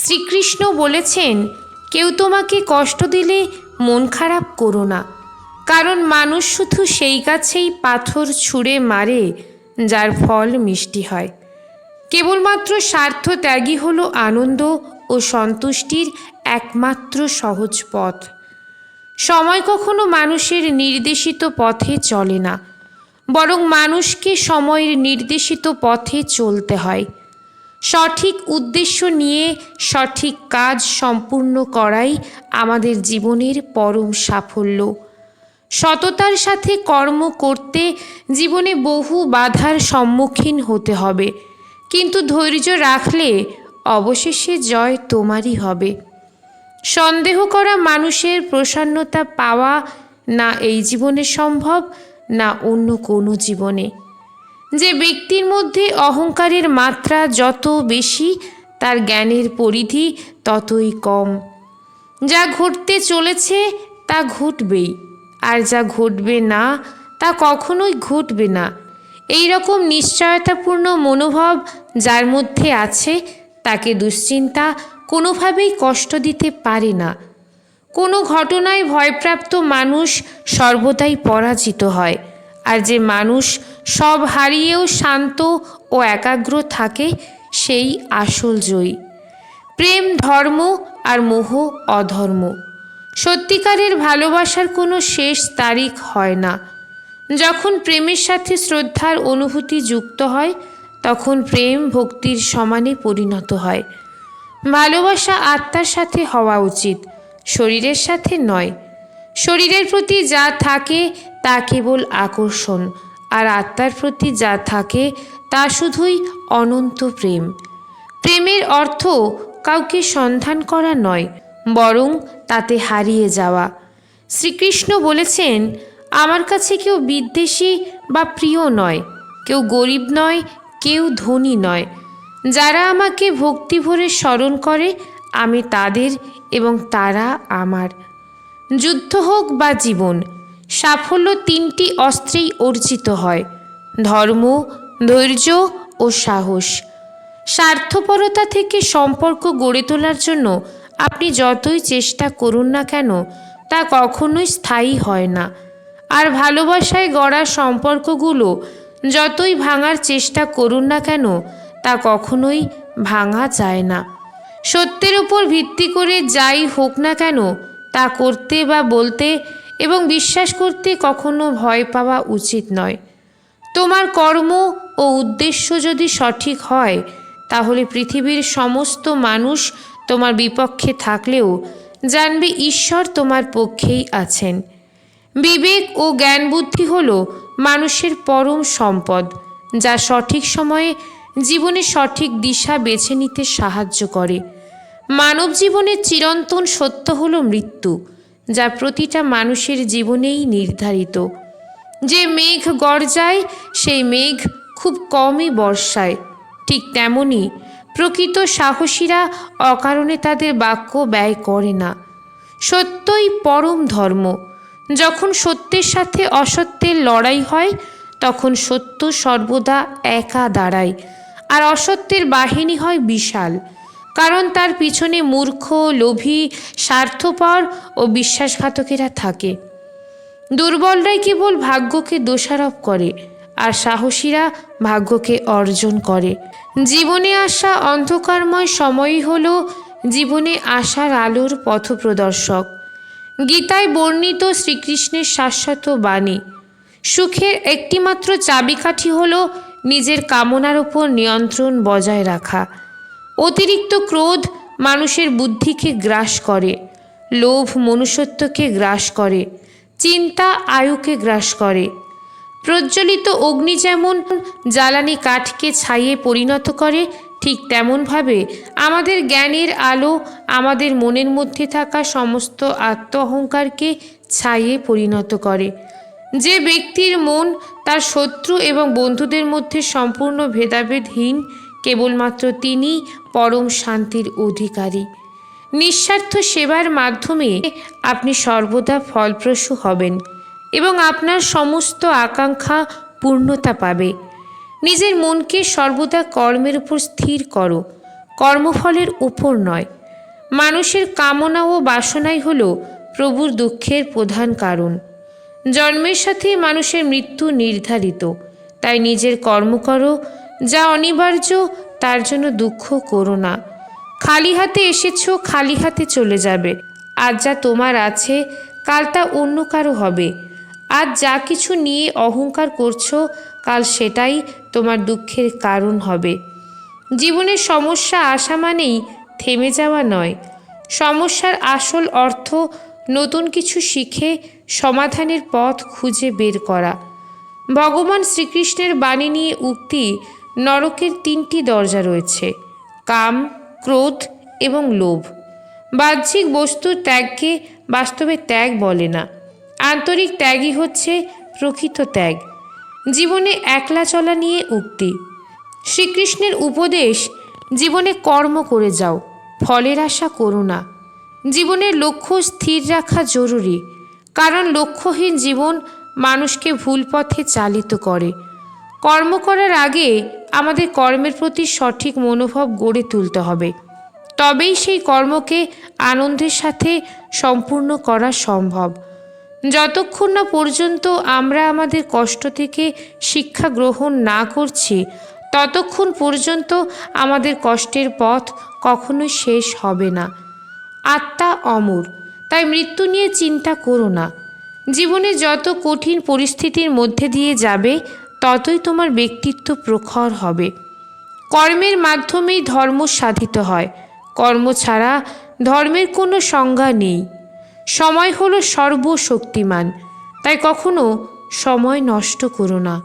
শ্রীকৃষ্ণ বলেছেন, কেউ তোমাকে কষ্ট দিলে মন খারাপ করো না, কারণ মানুষ শুধু সেই গাছেই পাথর ছুঁড়ে মারে যার ফল মিষ্টি হয়। কেবলমাত্র স্বার্থ ত্যাগই হলো আনন্দ ও সন্তুষ্টির একমাত্র সহজ পথ। সময় কখনো মানুষের নির্দেশিত পথে চলে না, বরং মানুষকে সময়ের নির্দেশিত পথে চলতে হয়। সঠিক উদ্দেশ্য নিয়ে সঠিক কাজ সম্পূর্ণ করাই আমাদের জীবনের পরম সাফল্য। সততার সাথে কর্ম করতে জীবনে বহু বাধার সম্মুখীন হতে হবে, কিন্তু ধৈর্য রাখলে অবশেষে জয় তোমারই হবে। সন্দেহ করা মানুষের প্রসন্নতা পাওয়া না এই জীবনে সম্ভব, না অন্য কোনো জীবনে। যে ব্যক্তির মধ্যে অহংকারের মাত্রা যত বেশি, তার জ্ঞানের পরিধি ততই কম। যা ঘটতে চলেছে তা ঘটবেই, আর যা ঘটবে না তা কখনোই ঘটবে না। এই রকম নিশ্চয়তাপূর্ণ মনোভাব যার মধ্যে আছে, তাকে দুশ্চিন্তা কোনোভাবেই কষ্ট দিতে পারে না। কোনো ঘটনায় ভয়প্রাপ্ত মানুষ সর্বদাই পরাজিত হয়, আর যে মানুষ সব হারিয়েও শান্ত ও একাগ্র থাকে, সেই আসল জয়ী। প্রেম ধর্ম আর মোহ অধর্ম। সত্যিকারের ভালোবাসার কোনো শেষ তারিখ হয় না। যখন প্রেমের সাথে শ্রদ্ধার অনুভূতি যুক্ত হয়, তখন প্রেম ভক্তির সমানে পরিণত হয়। ভালোবাসা আত্মার সাথে হওয়া উচিত, শরীরের সাথে নয়। শরীরের প্রতি যা থাকে তা কেবল আকর্ষণ, আর আত্মার প্রতি যা থাকে তা শুধুই অনন্ত প্রেম। প্রেমের অর্থ কাউকে সন্ধান করা নয়, বরং তাতে হারিয়ে যাওয়া। শ্রীকৃষ্ণ বলেছেন, আমার কাছে কেউ বিদ্বেষী বা প্রিয় নয়, কেউ গরিব নয়, কেউ ধনী নয়। যারা আমাকে ভক্তি ভরে স্মরণ করে, আমি তাদের এবং তারা আমার। যুদ্ধ হোক বা জীবন, সাফল্য তিনটি অস্ত্রেই অর্জিত হয়: ধর্ম, ধৈর্য ও সাহস। স্বার্থপরতা থেকে সম্পর্ক গড়ে তোলার জন্য আপনি যতই চেষ্টা করুন না কেন, তা কখনোই স্থায়ী হয় না। আর ভালোবাসায় গড়া সম্পর্কগুলো যতই ভাঙার চেষ্টা করুন না কেন, তা কখনোই ভাঙা যায় না। সত্যের উপর ভিত্তি করে যাই হোক না কেন, তা করতে বা বলতে এবং বিশ্বাস করতে কখনো ভয় পাওয়া উচিত নয়। তোমার কর্ম ও উদ্দেশ্য যদি সঠিক হয়, তাহলে পৃথিবীর সমস্ত মানুষ তোমার বিপক্ষে থাকলেও জানবে ঈশ্বর তোমার পক্ষেই আছেন। বিবেক ও জ্ঞান বুদ্ধি হল মানুষের পরম সম্পদ, যা সঠিক সময়ে জীবনে সঠিক দিশা বেছে নিতে সাহায্য করে। মানব জীবনের চিরন্তন সত্য হল মৃত্যু, যা প্রতিটা মানুষের জীবনেই নির্ধারিত। যে মেঘ গর্জায়, সেই মেঘ খুব কমই বর্ষায়। ঠিক তেমনি প্রকৃত সাহসীরা অকারণে তাদের বাক্য ব্যয় করে না। সত্যই পরম ধর্ম। যখন সত্যের সাথে অসত্যের লড়াই হয়, তখন সত্য সর্বদা একা দাঁড়ায়, আর অসত্যের বাহিনী হয় বিশাল, কারণ তার পিছনে মূর্খ, লোভী, স্বার্থপর ও বিশ্বাসঘাতকেরা থাকে। দুর্বলরাই কেবল ভাগ্যকে দোষারোপ করে, আর সাহসীরা ভাগ্যকে অর্জন করে। জীবনে আসা অন্ধকারময় সময়ই হল জীবনে আসার আলোর পথপ্রদর্শক। গীতায় বর্ণিত শ্রীকৃষ্ণের শাশ্বত বাণী, সুখের একটিমাত্র চাবিকাঠি হল নিজের কামনার উপর নিয়ন্ত্রণ বজায় রাখা। অতিরিক্ত ক্রোধ মানুষের বুদ্ধিকে গ্রাস করে, লোভ মনুষ্যত্বকে গ্রাস করে, চিন্তা আয়ুকে গ্রাস করে। প্রজ্বলিত অগ্নি যেমন জ্বালানি কাঠকে ছাইয়ে পরিণত করে, ঠিক তেমনভাবে আমাদের জ্ঞানের আলো আমাদের মনের মধ্যে থাকা সমস্ত আত্ম অহংকারকে ছাইয়ে পরিণত করে। যে ব্যক্তির মন তার শত্রু এবং বন্ধুদের মধ্যে সম্পূর্ণ ভেদাভেদহীন, কেবলমাত্র তিনি পরম শান্তির অধিকারী। নিঃস্বার্থ সেবার মাধ্যমে আপনি সর্বদা ফলপ্রসূ হবেন এবং আপনার সমস্ত আকাঙ্ক্ষা পূর্ণতা পাবে। নিজের মনকে সর্বদা কর্মের উপর স্থির করো, কর্মফলের উপর নয়। মানুষের কামনা ও বাসনাই হলো প্রভুর দুঃখের প্রধান কারণ। জন্মের সাথে মানুষের মৃত্যু নির্ধারিত, তাই নিজের কর্ম করো, যা অনিবার্য, তার জন্য দুঃখ করো না। খালি হাতে এসেছো, খালি হাতে চলে যাবে। আজ যা তোমার আছে, কাল তা অন্য কারো হবে। আজ যা কিছু নিয়ে অহংকার করছো, কাল সেটাই তোমার দুঃখের কারণ হবে। জীবনের সমস্যা আসা মানেই থেমে যাওয়া নয়। সমস্যার আসল অর্থ নতুন কিছু শিখে সমাধানের পথ খুঁজে বের করা। ভগবান শ্রীকৃষ্ণের বাণী নিয়ে উক্তি, নরকের 3টি দরজা রয়েছে: কাম, ক্রোধ এবং লোভ। বাহ্যিক বস্তুর ত্যাগকে বাস্তবে ত্যাগ বলে না। আন্তরিক ত্যাগই হচ্ছে প্রকৃত ত্যাগ। জীবনে একলা চলা নিয়ে উক্তি। শ্রীকৃষ্ণের উপদেশ, জীবনে কর্ম করে যাও, ফলের আশা করো না। জীবনের লক্ষ্য স্থির রাখা জরুরি, কারণ লক্ষ্যহীন জীবন মানুষকে ভুল পথে চালিত করে। কর্ম করার আগে আমাদের কর্মের প্রতি সঠিক মনোভাব গড়ে তুলতে হবে, তবেই সেই কর্মকে আনন্দের সাথে সম্পূর্ণ করা সম্ভব। যতক্ষণ না পর্যন্ত আমরা আমাদের কষ্ট থেকে শিক্ষা গ্রহণ না করছি, ততক্ষণ পর্যন্ত আমাদের কষ্টের পথ কখনোই শেষ হবে না। আত্মা অমর, তাই মৃত্যু নিয়ে চিন্তা করো না। জীবনে যত কঠিন পরিস্থিতির মধ্যে দিয়ে যাবে, ততই তোমার ব্যক্তিত্ব প্রখর হবে। কর্মের মাধ্যমেই ধর্ম সাধিত হয়। কর্ম ছাড়া ধর্মের কোনো সংজ্ঞা নেই। সময় হলো সর্বশক্তিমান, তাই কখনো সময় নষ্ট করো না।